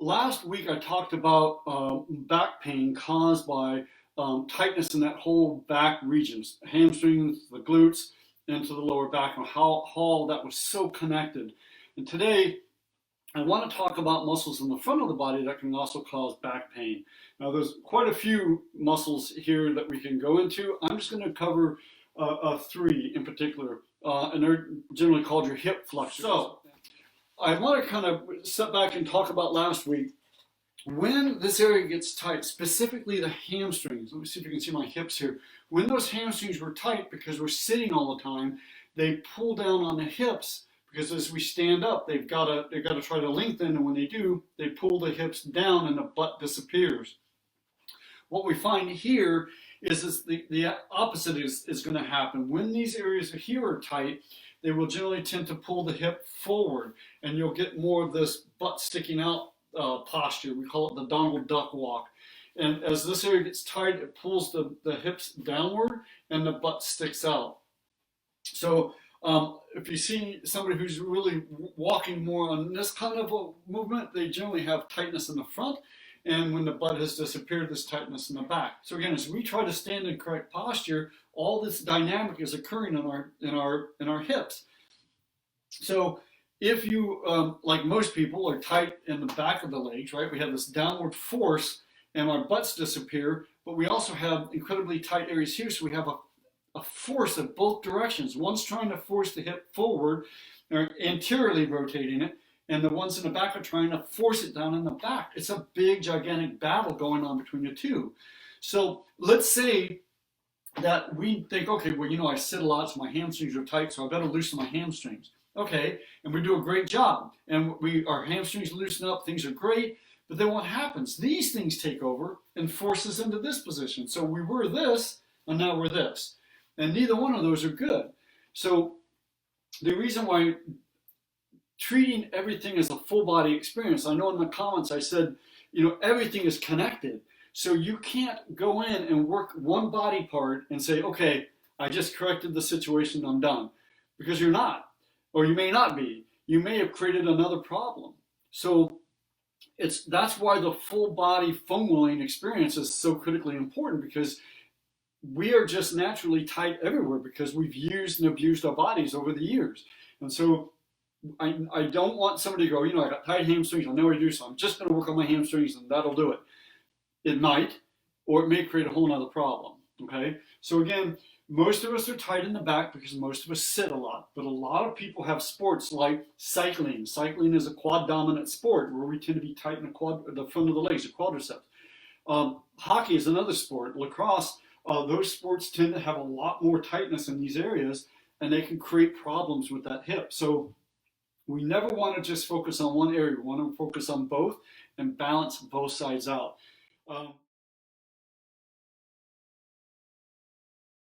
last week I talked about back pain caused by tightness in that whole back regions, hamstrings, the glutes, into the lower back, and how all that was so connected. And today I want to talk about muscles in the front of the body that can also cause back pain. Now there's quite a few muscles here that we can go into. I'm just going to cover three in particular, and they're generally called your hip flexors. So I want to kind of step back and talk about last week. When this area gets tight, specifically the hamstrings, let me see if you can see my hips here. When those hamstrings were tight because we're sitting all the time, they pull down on the hips because as we stand up, they've got to try to lengthen, and when they do, they pull the hips down and the butt disappears. What we find here is the opposite is going to happen. When these areas here are tight, they will generally tend to pull the hip forward, and you'll get more of this butt sticking out posture. We call it the Donald Duck walk. And as this area gets tight, it pulls the hips downward and the butt sticks out. So if you see somebody who's really walking more on this kind of a movement, they generally have tightness in the front, and when the butt has disappeared, there's tightness in the back. So again, as we try to stand in correct posture, all this dynamic is occurring in our hips. So if you, like most people, are tight in the back of the legs, right? We have this downward force and our butts disappear, but we also have incredibly tight areas here, so we have a force in both directions. One's trying to force the hip forward, or anteriorly rotating it, and the ones in the back are trying to force it down in the back. It's a big, gigantic battle going on between the two. So let's say that we think, okay, well, I sit a lot, so my hamstrings are tight, so I better loosen my hamstrings. Okay, and we do a great job, and our hamstrings loosen up, things are great, but then what happens? These things take over and force us into this position. So we were this, and now we're this. And neither one of those are good. So the reason why treating everything as a full body experience, I know in the comments I said, everything is connected. So you can't go in and work one body part and say, okay, I just corrected the situation, I'm done. Because you're not. Or you may not be. You may have created another problem. So that's why the full body foam rolling experience is so critically important, because we are just naturally tight everywhere because we've used and abused our bodies over the years. And so I don't want somebody to go, I got tight hamstrings, I'll never do so. I'm just going to work on my hamstrings and that'll do it. It might, or it may create a whole nother problem. Okay? So again, most of us are tight in the back because most of us sit a lot, but a lot of people have sports like cycling. Cycling is a quad dominant sport where we tend to be tight in the front of the legs, the quadriceps. Hockey is another sport. Lacrosse, those sports tend to have a lot more tightness in these areas, and they can create problems with that hip. So we never want to just focus on one area. We want to focus on both and balance both sides out.